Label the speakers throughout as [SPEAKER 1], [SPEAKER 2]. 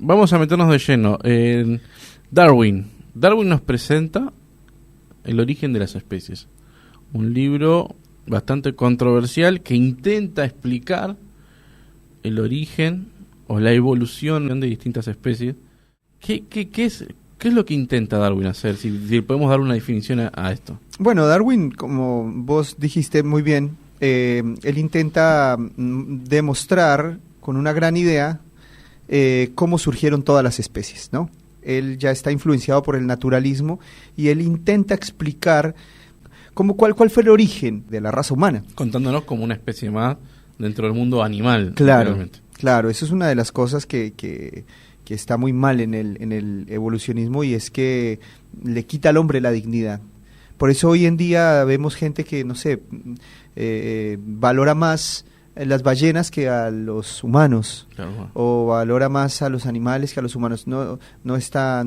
[SPEAKER 1] Vamos a meternos de lleno en Darwin. Darwin nos presenta El origen de las especies. Un libro bastante controversial que intenta explicar el origen o la evolución de distintas especies. ¿Qué es lo que intenta Darwin hacer? Si podemos dar una definición a esto.
[SPEAKER 2] Bueno, Darwin, como vos dijiste muy bien, él intenta demostrar con una gran idea cómo surgieron todas las especies, ¿no? Él ya está influenciado por el naturalismo y él intenta explicar cuál fue el origen de la raza humana.
[SPEAKER 1] Contándonos como una especie más dentro del mundo animal.
[SPEAKER 2] Claro, eso es una de las cosas que está muy mal en el evolucionismo, y es que le quita al hombre la dignidad. Por eso hoy en día vemos gente que, no sé, valora más las ballenas que a los humanos, claro, o valora más a los animales que a los humanos. No está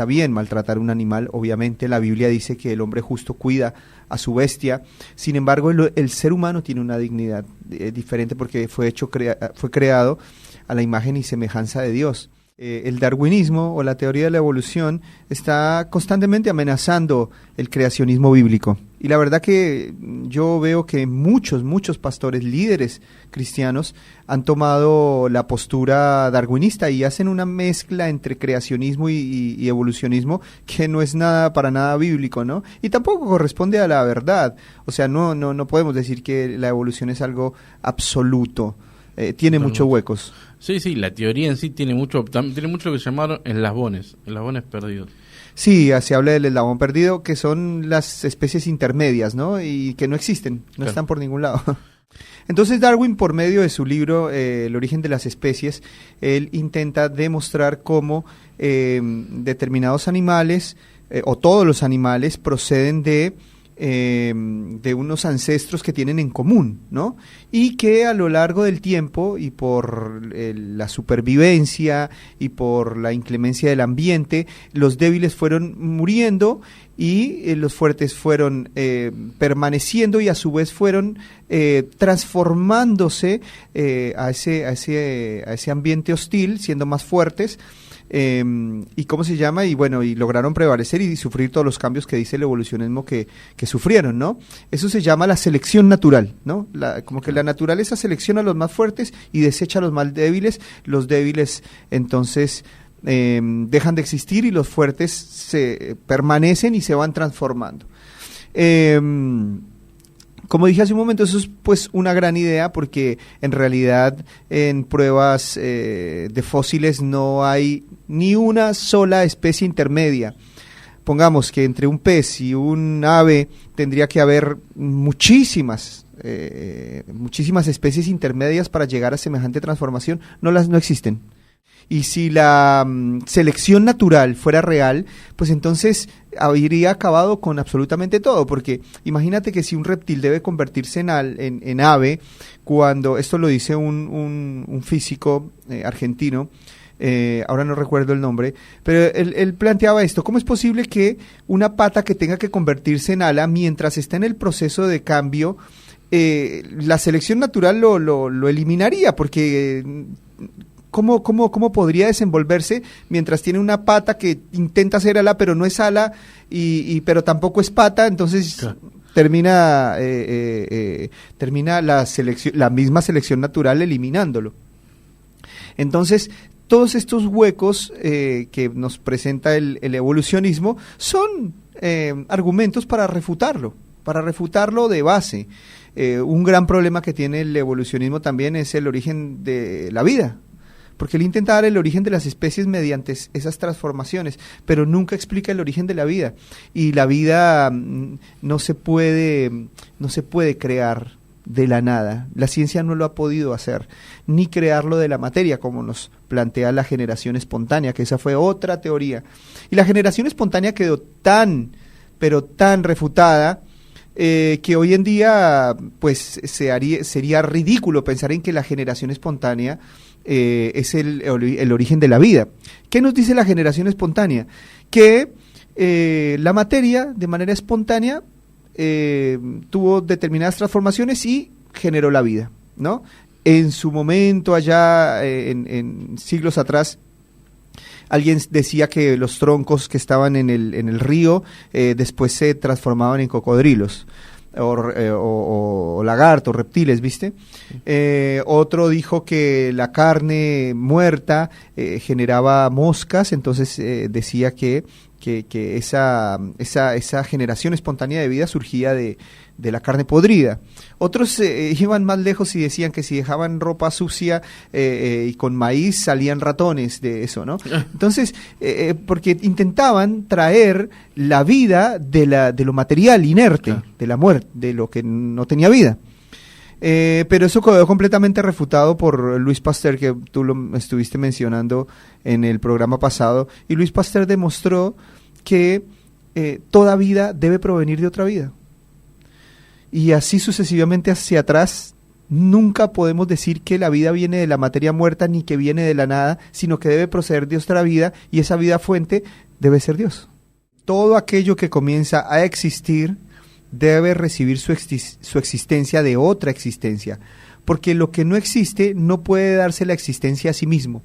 [SPEAKER 2] bien maltratar a un animal. Obviamente la Biblia dice que el hombre justo cuida a su bestia. Sin embargo, el ser humano tiene una dignidad diferente porque fue creado a la imagen y semejanza de Dios. El darwinismo o la teoría de la evolución está constantemente amenazando el creacionismo bíblico. Y la verdad que yo veo que muchos pastores, líderes cristianos, han tomado la postura darwinista y hacen una mezcla entre creacionismo y evolucionismo que no es para nada bíblico, ¿no? Y tampoco corresponde a la verdad. O sea, no podemos decir que la evolución es algo absoluto. Tiene muchos huecos.
[SPEAKER 1] Sí, la teoría en sí tiene mucho lo que se llamaron eslabones perdidos.
[SPEAKER 2] Sí, se habla del eslabón perdido, que son las especies intermedias, ¿no? Y que no existen, no están por ningún lado. Entonces Darwin, por medio de su libro El origen de las especies, él intenta demostrar cómo determinados animales, o todos los animales, proceden de unos ancestros que tienen en común, ¿no? Y que a lo largo del tiempo y por la supervivencia y por la inclemencia del ambiente, los débiles fueron muriendo y los fuertes fueron permaneciendo, y a su vez fueron transformándose a ese ambiente hostil, siendo más fuertes. Y cómo se llama, y lograron prevalecer y sufrir todos los cambios que dice el evolucionismo que sufrieron, ¿no? Eso se llama la selección natural, ¿no? Como que la naturaleza selecciona a los más fuertes y desecha a los más débiles. Los débiles entonces dejan de existir y los fuertes se permanecen y se van transformando. Como dije hace un momento, eso es pues una gran idea, porque en realidad en pruebas de fósiles no hay ni una sola especie intermedia. Pongamos que entre un pez y un ave tendría que haber muchísimas especies intermedias para llegar a semejante transformación. No existen. Y si la selección natural fuera real, pues entonces habría acabado con absolutamente todo, porque imagínate que si un reptil debe convertirse en ave, cuando, esto lo dice un físico argentino, ahora no recuerdo el nombre, pero él planteaba esto: ¿cómo es posible que una pata que tenga que convertirse en ala, mientras está en el proceso de cambio, la selección natural lo eliminaría? Porque ¿Cómo podría desenvolverse mientras tiene una pata que intenta ser ala, pero no es ala, pero tampoco es pata? Entonces claro, termina la misma selección natural eliminándolo. Entonces, todos estos huecos que nos presenta el evolucionismo son argumentos para refutarlo de base. Un gran problema que tiene el evolucionismo también es el origen de la vida, porque él intenta dar el origen de las especies mediante esas transformaciones, pero nunca explica el origen de la vida. Y la vida no se puede crear de la nada. La ciencia no lo ha podido hacer, ni crearlo de la materia, como nos plantea la generación espontánea, que esa fue otra teoría. Y la generación espontánea quedó tan refutada, que hoy en día pues sería ridículo pensar en que la generación espontánea es el origen de la vida. ¿Qué nos dice la generación espontánea? Que la materia, de manera espontánea, tuvo determinadas transformaciones y generó la vida, ¿no? En su momento, allá en siglos atrás, Alguien decía que los troncos que estaban en el río después se transformaban en cocodrilos. O lagartos, reptiles, ¿viste? Otro dijo que la carne muerta generaba moscas, entonces decía que esa generación espontánea de vida surgía de la carne podrida. Otros iban más lejos y decían que si dejaban ropa sucia y con maíz salían ratones de eso, ¿no? Entonces, porque intentaban traer la vida de lo material inerte, claro, de la muerte, de lo que no tenía vida. Pero eso quedó completamente refutado por Louis Pasteur, que tú lo estuviste mencionando en el programa pasado, y Louis Pasteur demostró que toda vida debe provenir de otra vida. Y así sucesivamente hacia atrás, nunca podemos decir que la vida viene de la materia muerta ni que viene de la nada, sino que debe proceder de otra vida, y esa vida fuente debe ser Dios. Todo aquello que comienza a existir debe recibir su existencia de otra existencia, porque lo que no existe no puede darse la existencia a sí mismo.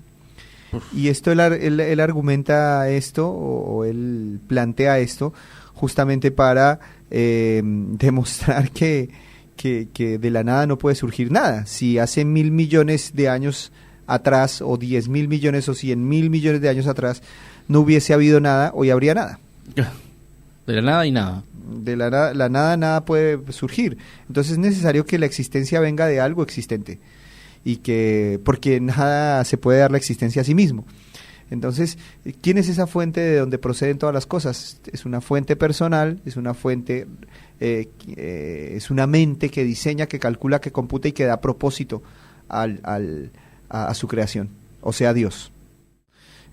[SPEAKER 2] Y esto él argumenta esto, o él plantea esto, justamente para demostrar que de la nada no puede surgir nada. Si hace 1.000 millones de años atrás, o 10.000 millones, o 100.000 millones de años atrás, no hubiese habido nada, hoy habría nada.
[SPEAKER 1] De la nada y nada.
[SPEAKER 2] De la nada, nada puede surgir. Entonces es necesario que la existencia venga de algo existente, porque nada se puede dar la existencia a sí mismo. Entonces, ¿quién es esa fuente de donde proceden todas las cosas? Es una fuente personal, es una fuente, es una mente que diseña, que calcula, que computa y que da propósito a su creación, o sea, Dios.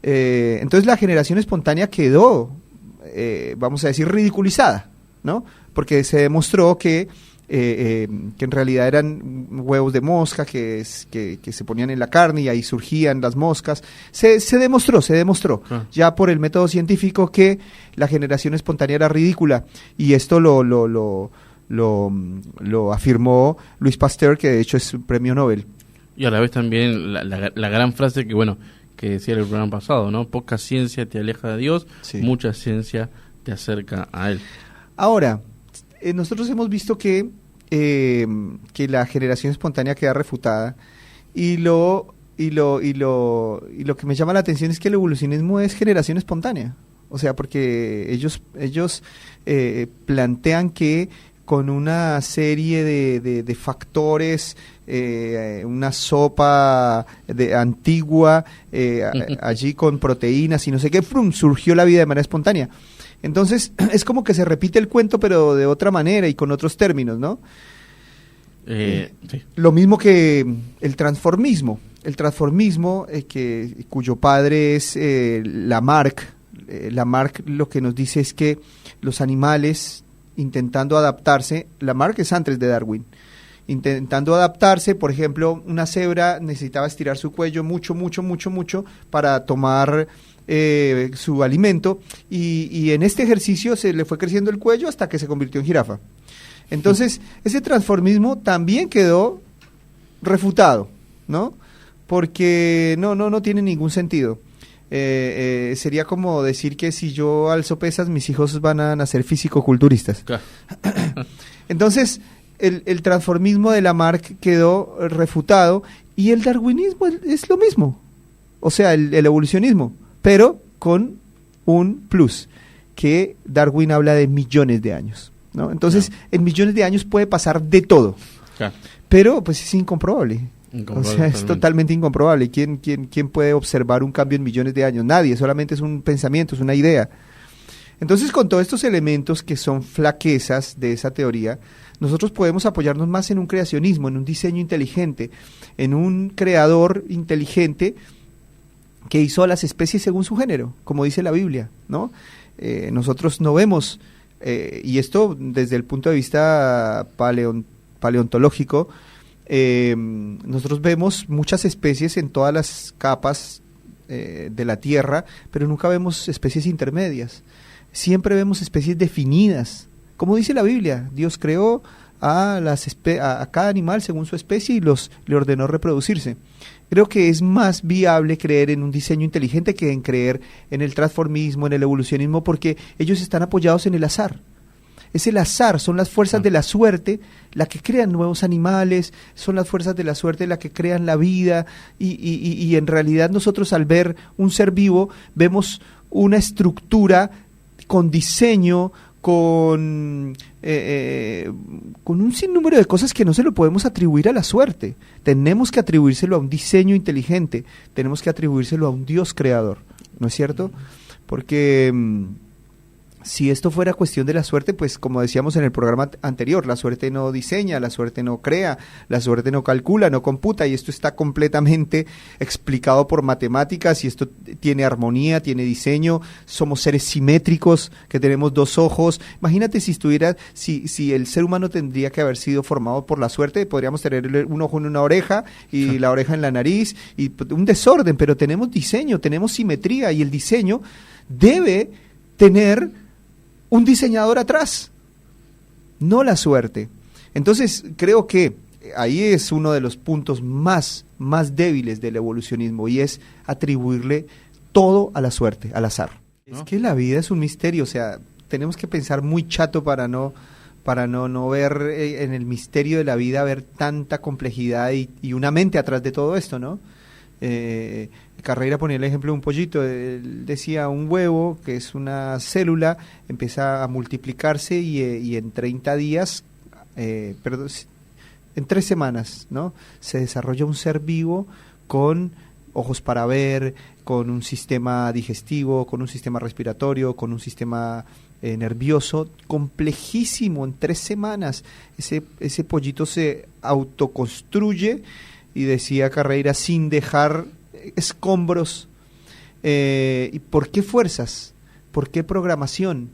[SPEAKER 2] Entonces la generación espontánea quedó, vamos a decir, ridiculizada, ¿no? Porque se demostró que en realidad eran huevos de mosca que se ponían en la carne y ahí surgían las moscas. Se demostró ya por el método científico que la generación espontánea era ridícula, y esto lo afirmó Louis Pasteur, que de hecho es un premio Nobel.
[SPEAKER 1] Y a la vez también la gran frase que decía el programa pasado, ¿no? Poca ciencia te aleja de Dios, sí, mucha ciencia te acerca a Él.
[SPEAKER 2] Ahora, nosotros hemos visto que la generación espontánea queda refutada, y lo que me llama la atención es que el evolucionismo es generación espontánea. O sea, porque ellos plantean que con una serie de factores, una sopa antigua, allí con proteínas y no sé qué, surgió la vida de manera espontánea. Entonces, es como que se repite el cuento, pero de otra manera y con otros términos, ¿no?
[SPEAKER 1] Sí.
[SPEAKER 2] Lo mismo que el transformismo. El transformismo, cuyo padre es Lamarck. Lamarck lo que nos dice es que los animales, intentando adaptarse, Lamarck es antes de Darwin, intentando adaptarse, por ejemplo, una cebra necesitaba estirar su cuello mucho para tomar su alimento, y en este ejercicio se le fue creciendo el cuello hasta que se convirtió en jirafa. Entonces, ese transformismo también quedó refutado, ¿no? Porque no tiene ningún sentido. Sería como decir que si yo alzo pesas, mis hijos van a nacer físico-culturistas. Claro. Entonces, el transformismo de Lamarck quedó refutado, y el darwinismo es lo mismo, o sea, el evolucionismo, pero con un plus, que Darwin habla de millones de años, ¿no? Entonces, claro, en millones de años puede pasar de todo, claro, pero pues es incomprobable. O sea, es totalmente incomprobable. ¿Quién puede observar un cambio en millones de años? Nadie, solamente es un pensamiento, es una idea. Entonces, con todos estos elementos que son flaquezas de esa teoría, nosotros podemos apoyarnos más en un creacionismo, en un diseño inteligente, en un creador inteligente que hizo a las especies según su género, como dice la Biblia, ¿no? Nosotros no vemos, y esto desde el punto de vista paleontológico, nosotros vemos muchas especies en todas las capas de la Tierra, pero nunca vemos especies intermedias. Siempre vemos especies definidas. Como dice la Biblia, Dios creó a cada animal según su especie y le ordenó reproducirse. Creo que es más viable creer en un diseño inteligente que en creer en el transformismo, en el evolucionismo, porque ellos están apoyados en el azar. Es el azar, son las fuerzas de la suerte las que crean nuevos animales, son las fuerzas de la suerte las que crean la vida, y en realidad nosotros al ver un ser vivo vemos una estructura con diseño, con un sinnúmero de cosas que no se lo podemos atribuir a la suerte. Tenemos que atribuírselo a un diseño inteligente, tenemos que atribuírselo a un Dios creador, ¿no es cierto? Porque si esto fuera cuestión de la suerte, pues como decíamos en el programa anterior, la suerte no diseña, la suerte no crea, la suerte no calcula, no computa, y esto está completamente explicado por matemáticas, y esto tiene armonía, tiene diseño, somos seres simétricos, que tenemos 2 ojos. Imagínate si el ser humano tendría que haber sido formado por la suerte, podríamos tener un ojo en una oreja y la oreja en la nariz, y un desorden, pero tenemos diseño, tenemos simetría, y el diseño debe tener un diseñador atrás, no la suerte. Entonces, creo que ahí es uno de los puntos más débiles del evolucionismo, y es atribuirle todo a la suerte, al azar. ¿No? Es que la vida es un misterio, o sea, tenemos que pensar muy chato para no ver en el misterio de la vida, ver tanta complejidad y una mente atrás de todo esto, ¿no? Carreira ponía el ejemplo de un pollito. Él decía, un huevo, que es una célula, empieza a multiplicarse y en 30 días, en 3 semanas, ¿no?, se desarrolla un ser vivo con ojos para ver, con un sistema digestivo, con un sistema respiratorio, con un sistema nervioso, complejísimo. En 3 semanas ese pollito se autoconstruye, y decía Carreira, sin dejar escombros. ¿Y por qué fuerzas? ¿Por qué programación?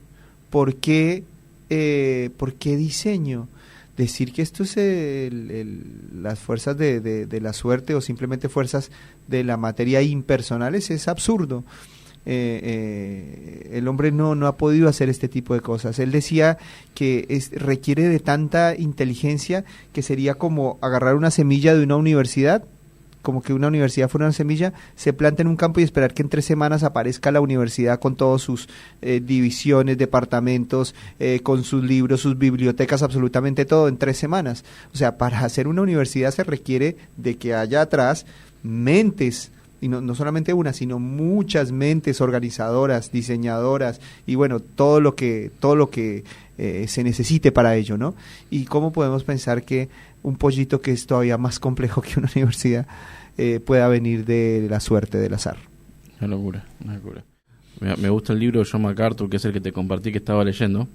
[SPEAKER 2] ¿Por qué diseño? Decir que esto es las fuerzas de la suerte, o simplemente fuerzas de la materia impersonales, es absurdo. El hombre no ha podido hacer este tipo de cosas. Él decía que requiere de tanta inteligencia que sería como agarrar una semilla de una universidad, como que una universidad fuera una semilla, se planta en un campo y esperar que en 3 semanas aparezca la universidad con todos sus divisiones, departamentos, con sus libros, sus bibliotecas, absolutamente todo en 3 semanas. O sea, para hacer una universidad se requiere de que haya atrás mentes, y no solamente una, sino muchas mentes organizadoras, diseñadoras, y bueno, todo lo que se necesite para ello, ¿no? Y cómo podemos pensar que un pollito, que es todavía más complejo que una universidad, pueda venir de la suerte, del azar.
[SPEAKER 1] Una locura. Me gusta el libro de John MacArthur, que es el que te compartí, que estaba leyendo,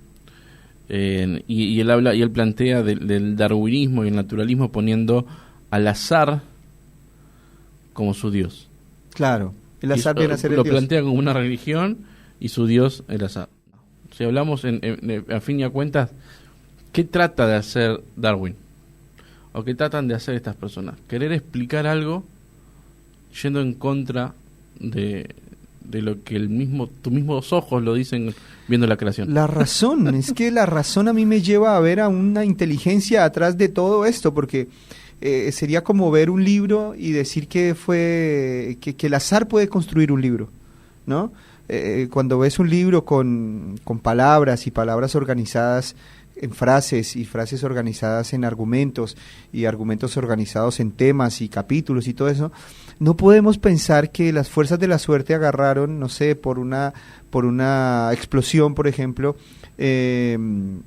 [SPEAKER 1] y él plantea del darwinismo y el naturalismo, poniendo al azar como su Dios.
[SPEAKER 2] Claro, el azar viene a ser el
[SPEAKER 1] lo
[SPEAKER 2] Dios.
[SPEAKER 1] Lo plantea como una religión y su Dios el azar. Si hablamos a fin y a cuentas, ¿qué trata de hacer Darwin? ¿O qué tratan de hacer estas personas? Querer explicar algo yendo en contra de lo que tus mismos ojos lo dicen viendo la creación.
[SPEAKER 2] La razón, es que la razón a mí me lleva a ver a una inteligencia atrás de todo esto, porque sería como ver un libro y decir que el azar puede construir un libro, ¿no? Cuando ves un libro con palabras y palabras organizadas en frases y frases organizadas en argumentos y argumentos organizados en temas y capítulos y todo eso, no podemos pensar que las fuerzas de la suerte agarraron, no sé, por una explosión, por ejemplo, se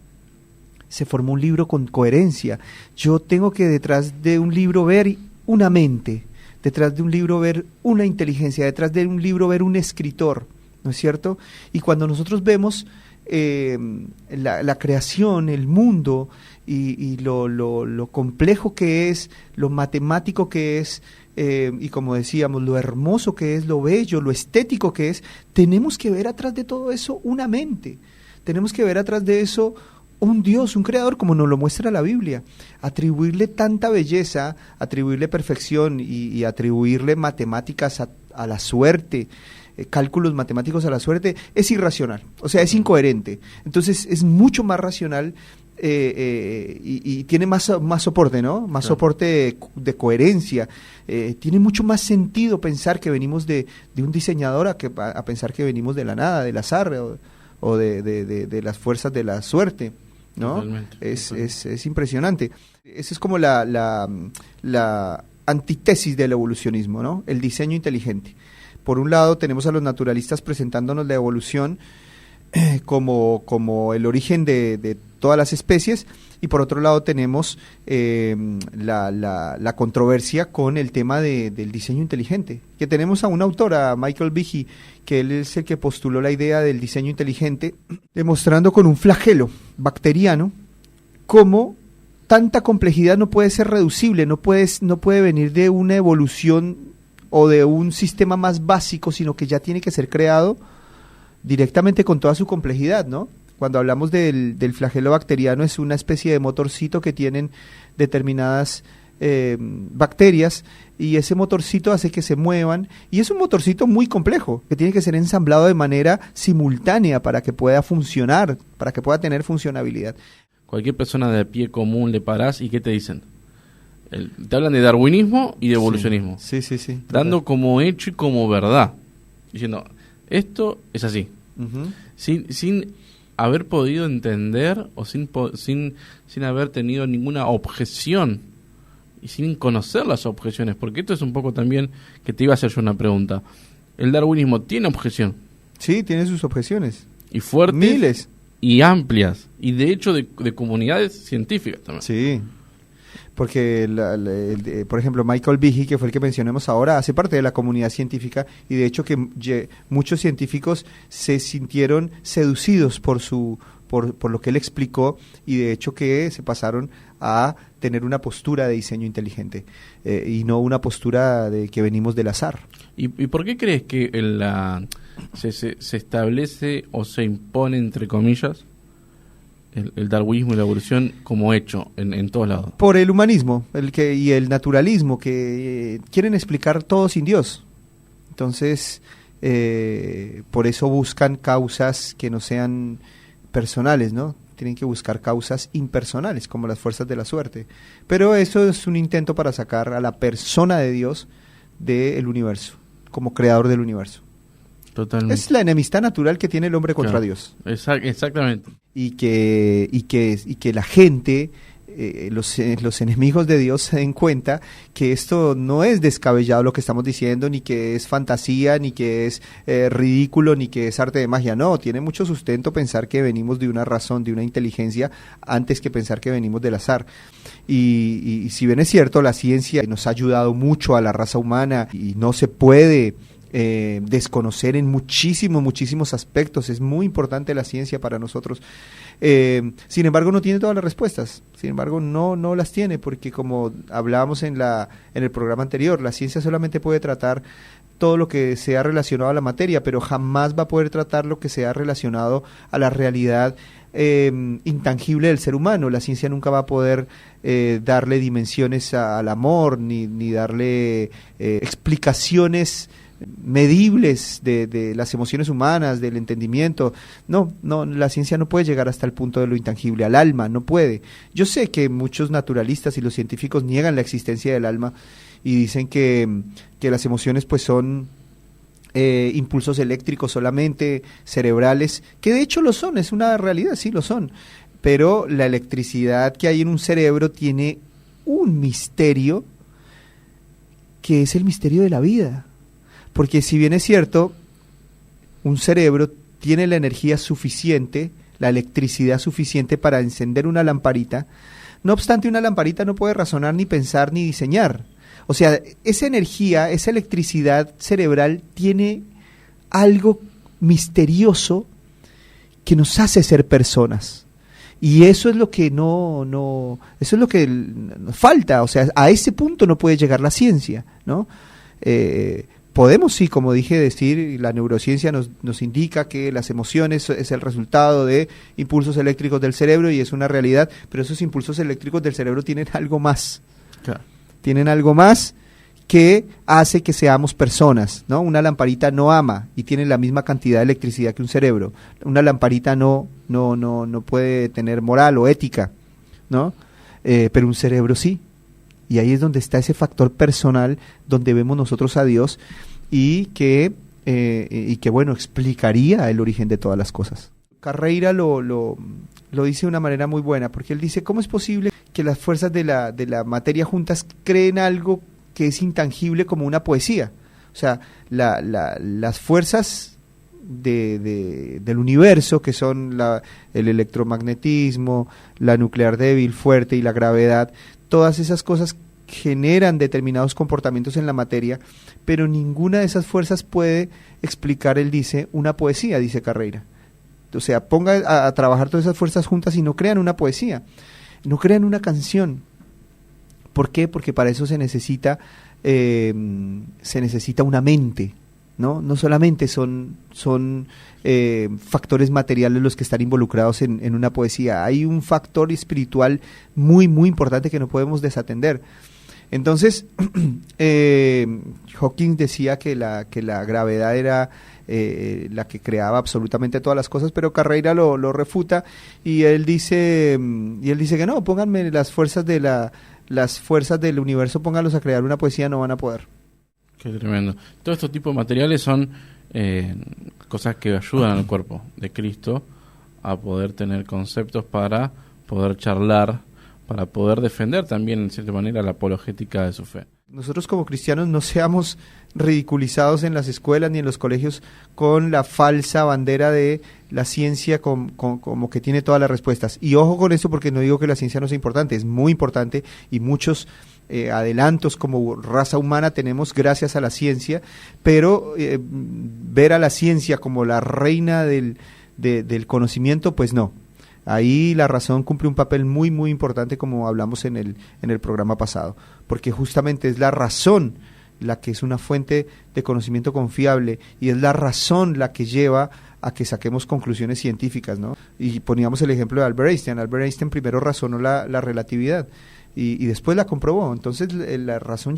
[SPEAKER 2] formó un libro con coherencia. Yo tengo que detrás de un libro ver una mente, detrás de un libro ver una inteligencia, detrás de un libro ver un escritor, ¿no es cierto? Y cuando nosotros vemos la creación, el mundo y lo complejo que es, lo matemático que es, y como decíamos, lo hermoso que es, lo bello, lo estético que es, tenemos que ver atrás de todo eso una mente, tenemos que ver atrás de eso un Dios, un creador, como nos lo muestra la Biblia. Atribuirle tanta belleza, atribuirle perfección y atribuirle matemáticas a la suerte, cálculos matemáticos a la suerte, es irracional, o sea, es incoherente. Entonces es mucho más racional y tiene más soporte, ¿no? Más soporte de coherencia. Tiene mucho más sentido pensar que venimos de un diseñador a pensar que venimos de la nada, del azar o de las fuerzas de la suerte, ¿no?
[SPEAKER 1] Totalmente.
[SPEAKER 2] Es impresionante. Esa es como la antítesis del evolucionismo, ¿no? El diseño inteligente. Por un lado tenemos a los naturalistas presentándonos la evolución como el origen de todas las especies, y por otro lado tenemos la controversia con el tema del diseño inteligente, que tenemos a un autor, a Michael Behe, que él es el que postuló la idea del diseño inteligente, demostrando con un flagelo bacteriano cómo tanta complejidad no puede ser reducible, no puede venir de una evolución o de un sistema más básico, sino que ya tiene que ser creado directamente con toda su complejidad, ¿no? Cuando hablamos del flagelo bacteriano, es una especie de motorcito que tienen determinadas bacterias, y ese motorcito hace que se muevan, y es un motorcito muy complejo, que tiene que ser ensamblado de manera simultánea para que pueda funcionar, para que pueda tener funcionabilidad.
[SPEAKER 1] Cualquier persona de a pie común le parás y ¿qué te dicen? Te hablan de darwinismo y de evolucionismo.
[SPEAKER 2] Sí.
[SPEAKER 1] Dando como hecho y como verdad. Diciendo, esto es así.
[SPEAKER 2] Uh-huh.
[SPEAKER 1] Sin haber podido entender o sin haber tenido ninguna objeción y sin conocer las objeciones, porque esto es un poco también que te iba a hacer yo una pregunta. ¿El darwinismo tiene objeción?
[SPEAKER 2] Sí, tiene sus objeciones.
[SPEAKER 1] Y fuertes.
[SPEAKER 2] Miles.
[SPEAKER 1] Y amplias. Y de hecho de comunidades científicas también.
[SPEAKER 2] Sí. Porque, por ejemplo, Michael Behe, que fue el que mencionamos ahora, hace parte de la comunidad científica, y de hecho que muchos científicos se sintieron seducidos por lo que él explicó, y de hecho que se pasaron a tener una postura de diseño inteligente y no una postura de que venimos del azar.
[SPEAKER 1] ¿Y por qué crees que se establece o se impone, entre comillas, el darwinismo y la evolución como hecho en todos lados? Por
[SPEAKER 2] el humanismo y el naturalismo, que quieren explicar todo sin Dios. Entonces, por eso buscan causas que no sean personales, ¿no? Tienen que buscar causas impersonales, como las fuerzas de la suerte. Pero eso es un intento para sacar a la persona de Dios del universo, como creador del universo.
[SPEAKER 1] Totalmente.
[SPEAKER 2] Es la enemistad natural que tiene el hombre contra Dios.
[SPEAKER 1] Exactamente.
[SPEAKER 2] Y que la gente, los enemigos de Dios, se den cuenta que esto no es descabellado lo que estamos diciendo, ni que es fantasía, ni que es ridículo, ni que es arte de magia. No, tiene mucho sustento pensar que venimos de una razón, de una inteligencia, antes que pensar que venimos del azar. Y si bien es cierto, la ciencia nos ha ayudado mucho a la raza humana y no se puede desconocer en muchísimos aspectos. Es muy importante la ciencia para nosotros. Sin embargo, no tiene todas las respuestas. Sin embargo, no las tiene, porque como hablábamos en el programa anterior, la ciencia solamente puede tratar todo lo que sea relacionado a la materia, pero jamás va a poder tratar lo que sea relacionado a la realidad intangible del ser humano. La ciencia nunca va a poder darle dimensiones al amor, ni darle explicaciones medibles de las emociones humanas, del entendimiento. No, la ciencia no puede llegar hasta el punto de lo intangible, al alma, no puede. Yo sé que muchos naturalistas y los científicos niegan la existencia del alma y dicen que las emociones pues son impulsos eléctricos solamente, cerebrales, que de hecho lo son, es una realidad, sí lo son, pero la electricidad que hay en un cerebro tiene un misterio, que es el misterio de la vida. Porque si bien es cierto, un cerebro tiene la energía suficiente, la electricidad suficiente para encender una lamparita, no obstante una lamparita no puede razonar, ni pensar, ni diseñar. O sea, esa energía, esa electricidad cerebral tiene algo misterioso que nos hace ser personas. Y eso es lo que eso es lo que nos falta. O sea, a ese punto no puede llegar la ciencia, ¿no? Podemos, sí, como dije, decir, la neurociencia nos indica que las emociones es el resultado de impulsos eléctricos del cerebro y es una realidad, pero esos impulsos eléctricos del cerebro tienen algo más.
[SPEAKER 1] Claro.
[SPEAKER 2] Tienen algo más que hace que seamos personas, ¿no? Una lamparita no ama y tiene la misma cantidad de electricidad que un cerebro. Una lamparita no puede tener moral o ética, ¿no? Pero un cerebro sí. Y ahí es donde está ese factor personal, donde vemos nosotros a Dios y que bueno, explicaría el origen de todas las cosas. Carreira lo dice de una manera muy buena, porque él dice, ¿cómo es posible que las fuerzas de la materia juntas creen algo que es intangible como una poesía? O sea, las fuerzas del universo, que son el electromagnetismo, la nuclear débil, fuerte y la gravedad, todas esas cosas generan determinados comportamientos en la materia, pero ninguna de esas fuerzas puede explicar, él dice, una poesía, dice Carreira. O sea, ponga a trabajar todas esas fuerzas juntas y no crean una poesía, no crean una canción. ¿Por qué? Porque para eso se necesita una mente, ¿no? No solamente son factores materiales los que están involucrados en una poesía. Hay un factor espiritual muy, muy importante que no podemos desatender. Entonces, Hawking decía que la gravedad era la que creaba absolutamente todas las cosas, pero Carreira lo refuta y él dice que no, pónganme las fuerzas del universo, pónganlos a crear una poesía, no van a poder.
[SPEAKER 1] Qué tremendo. Todos estos tipos de materiales son cosas que ayudan al cuerpo de Cristo a poder tener conceptos para poder charlar, para poder defender también, en cierta manera, la apologética de su fe.
[SPEAKER 2] Nosotros como cristianos no seamos ridiculizados en las escuelas ni en los colegios con la falsa bandera de la ciencia como que tiene todas las respuestas. Y ojo con eso, porque no digo que la ciencia no sea importante, es muy importante y muchos adelantos como raza humana tenemos gracias a la ciencia, pero ver a la ciencia como la reina del conocimiento, pues no. Ahí la razón cumple un papel muy, muy importante, como hablamos en el programa pasado, porque justamente es la razón la que es una fuente de conocimiento confiable y es la razón la que lleva a que saquemos conclusiones científicas, ¿no? Y poníamos el ejemplo de Albert Einstein. Albert Einstein primero razonó la relatividad y después la comprobó. Entonces la razón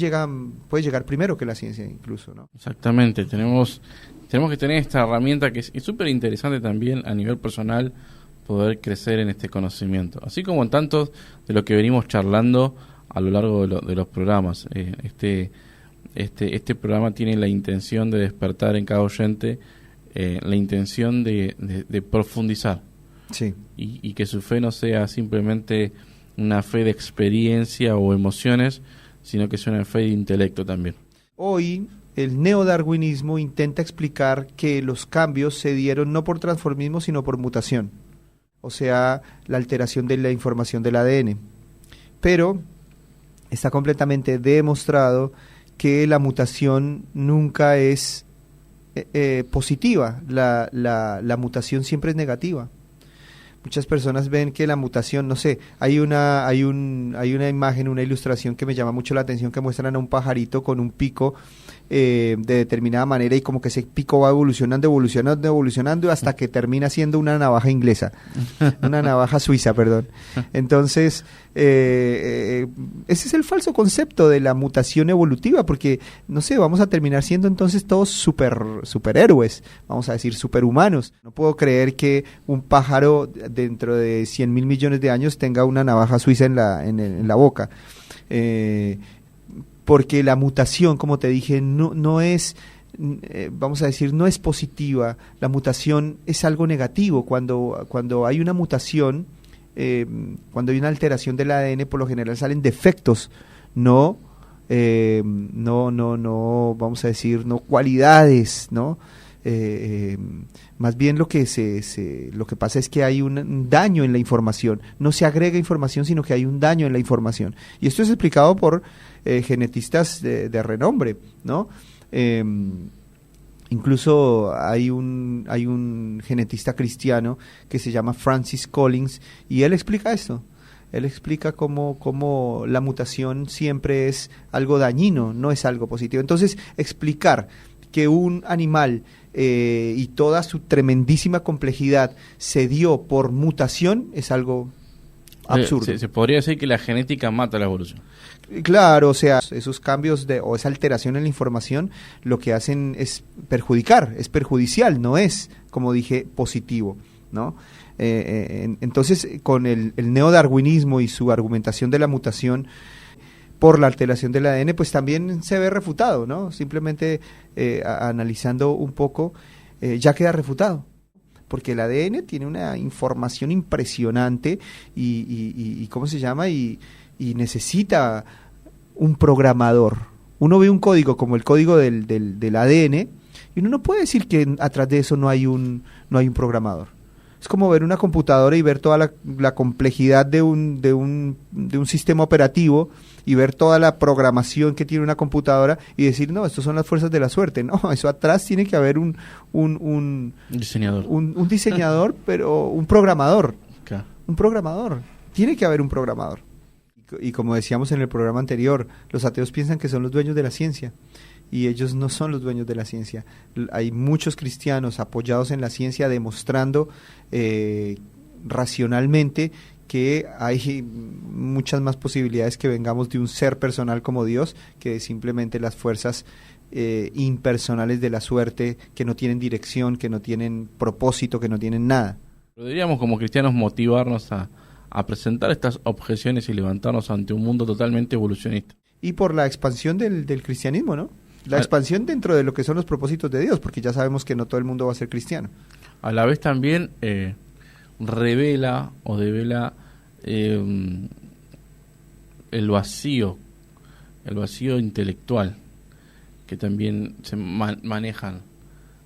[SPEAKER 2] puede llegar primero que la ciencia incluso, ¿no?
[SPEAKER 1] Exactamente. Tenemos que tener esta herramienta que es súper interesante también a nivel personal, poder crecer en este conocimiento, así como en tantos de lo que venimos charlando a lo largo de los programas. Este programa tiene la intención de despertar en cada oyente la intención de profundizar,
[SPEAKER 2] sí,
[SPEAKER 1] y que su fe no sea simplemente una fe de experiencia o emociones, sino que sea una fe de intelecto también.
[SPEAKER 2] Hoy el neodarwinismo intenta explicar que los cambios se dieron no por transformismo, sino por mutación. O sea, la alteración de la información del ADN. Pero está completamente demostrado que la mutación nunca es positiva, la mutación siempre es negativa. Muchas personas ven que la mutación, no sé, hay una imagen, una ilustración que me llama mucho la atención, que muestran a un pajarito con un pico de determinada manera y como que ese pico va evolucionando hasta que termina siendo una navaja inglesa, una navaja suiza, perdón. Entonces, ese es el falso concepto de la mutación evolutiva, porque, no sé, vamos a terminar siendo entonces todos superhéroes, vamos a decir superhumanos. No puedo creer que un pájaro dentro de 100.000 millones de años tenga una navaja suiza en la boca. Porque la mutación, como te dije, no es, vamos a decir, no es positiva. La mutación es algo negativo. Cuando hay una mutación, cuando hay una alteración del ADN, por lo general salen defectos, no, vamos a decir, no cualidades, ¿no? Más bien lo que pasa es que hay un daño en la información. No se agrega información, sino que hay un daño en la información. Y esto es explicado por genetistas de renombre, ¿no? Incluso hay un genetista cristiano que se llama Francis Collins y él explica esto. Él explica cómo la mutación siempre es algo dañino, no es algo positivo. Entonces, explicar que un animal y toda su tremendísima complejidad se dio por mutación es algo absurdo.
[SPEAKER 1] Se podría decir que la genética mata la evolución.
[SPEAKER 2] Claro, o sea, esos cambios o esa alteración en la información lo que hacen es perjudicar, es perjudicial, no es, como dije, positivo, ¿no? Entonces, con el neodarwinismo y su argumentación de la mutación por la alteración del ADN, pues también se ve refutado, ¿no? Simplemente analizando un poco, ya queda refutado. Porque el ADN tiene una información impresionante y ¿cómo se llama? Y necesita un programador. Uno ve un código como el código del ADN y uno no puede decir que atrás de eso no hay un programador. Es como ver una computadora y ver toda la complejidad de un sistema operativo y ver toda la programación que tiene una computadora y decir, no, estas son las fuerzas de la suerte. No, eso atrás tiene que haber un
[SPEAKER 1] diseñador.
[SPEAKER 2] Un diseñador, pero un programador.
[SPEAKER 1] Claro.
[SPEAKER 2] Un programador. Tiene que haber un programador. Y como decíamos en el programa anterior, los ateos piensan que son los dueños de la ciencia. Y ellos no son los dueños de la ciencia. Hay muchos cristianos apoyados en la ciencia demostrando racionalmente que hay muchas más posibilidades que vengamos de un ser personal como Dios que de simplemente las fuerzas impersonales de la suerte, que no tienen dirección, que no tienen propósito, que no tienen nada.
[SPEAKER 1] Deberíamos como cristianos motivarnos a presentar estas objeciones y levantarnos ante un mundo totalmente evolucionista.
[SPEAKER 2] Y por la expansión del cristianismo, ¿no? La expansión dentro de lo que son los propósitos de Dios, porque ya sabemos que no todo el mundo va a ser cristiano.
[SPEAKER 1] A la vez también revela o devela el vacío intelectual que también se manejan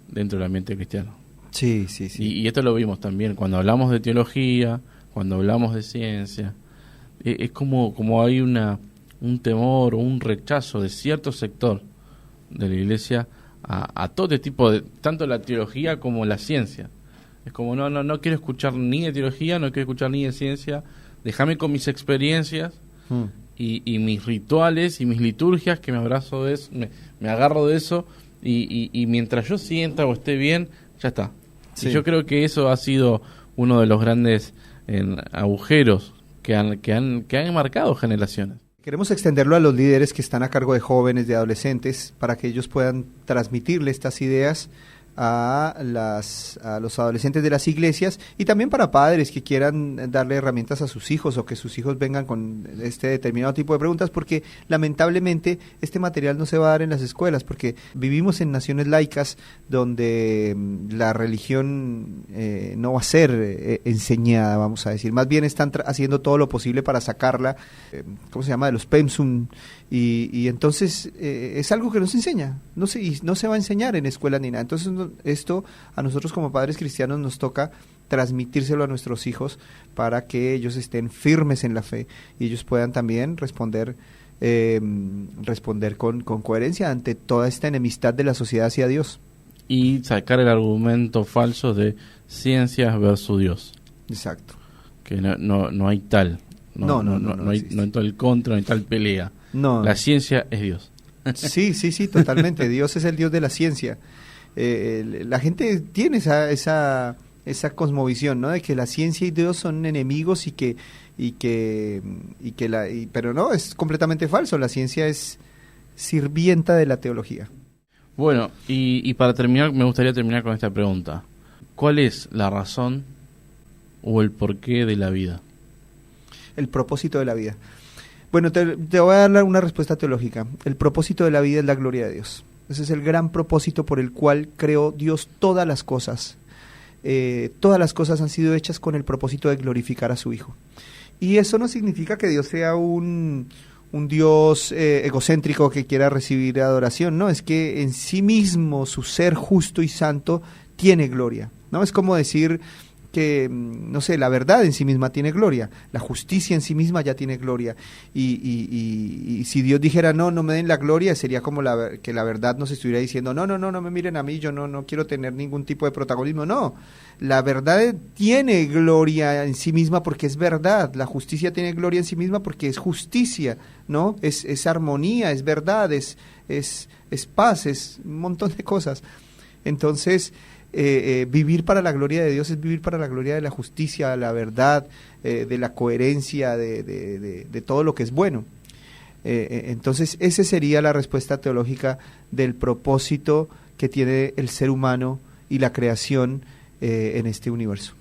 [SPEAKER 1] dentro del ambiente cristiano.
[SPEAKER 2] Sí.
[SPEAKER 1] Y esto lo vimos también cuando hablamos de teología, cuando hablamos de ciencia. Es como hay un temor o un rechazo de cierto sector de la iglesia a todo este tipo de, tanto la teología como la ciencia. Es como no quiero escuchar ni de teología, no quiero escuchar ni de ciencia, déjame con mis experiencias y mis rituales y mis liturgias, que me abrazo de eso, me agarro de eso y mientras yo sienta o esté bien, ya está. Sí. Y yo creo que eso ha sido uno de los grandes agujeros que han marcado generaciones.
[SPEAKER 2] Queremos extenderlo a los líderes que están a cargo de jóvenes, de adolescentes, para que ellos puedan transmitirle estas ideas a los adolescentes de las iglesias y también para padres que quieran darle herramientas a sus hijos o que sus hijos vengan con este determinado tipo de preguntas, porque lamentablemente este material no se va a dar en las escuelas, porque vivimos en naciones laicas donde la religión no va a ser enseñada, vamos a decir, más bien están haciendo todo lo posible para sacarla, ¿cómo se llama?, de los pensum, y entonces es algo que no se enseña, no se va a enseñar en escuela ni nada. Entonces esto a nosotros como padres cristianos nos toca transmitírselo a nuestros hijos para que ellos estén firmes en la fe y ellos puedan también responder con coherencia ante toda esta enemistad de la sociedad hacia Dios.
[SPEAKER 1] Y sacar el argumento falso de ciencias versus Dios.
[SPEAKER 2] Exacto.
[SPEAKER 1] Que no hay tal. No hay tal contra, no hay tal pelea.
[SPEAKER 2] No.
[SPEAKER 1] La ciencia es Dios.
[SPEAKER 2] Sí, totalmente. Dios es el Dios de la ciencia. La gente tiene esa cosmovisión, ¿no?, de que la ciencia y Dios son enemigos pero no, es completamente falso. La ciencia es sirvienta de la teología.
[SPEAKER 1] Bueno, y para terminar, me gustaría terminar con esta pregunta. ¿Cuál es la razón o el porqué de la vida?
[SPEAKER 2] El propósito de la vida. Bueno, te voy a dar una respuesta teológica. El propósito de la vida es la gloria de Dios. Ese es el gran propósito por el cual creó Dios todas las cosas. Todas las cosas han sido hechas con el propósito de glorificar a su Hijo. Y eso no significa que Dios sea un Dios egocéntrico que quiera recibir adoración. No, es que en sí mismo su ser justo y santo tiene gloria. ¿No? Es como decir que, no sé, la verdad en sí misma tiene gloria, la justicia en sí misma ya tiene gloria, y si Dios dijera no me den la gloria, sería como que la verdad nos estuviera diciendo no me miren a mí, yo no quiero tener ningún tipo de protagonismo. No, la verdad tiene gloria en sí misma porque es verdad, la justicia tiene gloria en sí misma porque es justicia, ¿no? Es armonía, es verdad, es paz, es un montón de cosas. Entonces vivir para la gloria de Dios es vivir para la gloria de la justicia, de la verdad, de la coherencia, de todo lo que es bueno. Entonces, esa sería la respuesta teológica del propósito que tiene el ser humano y la creación en este universo.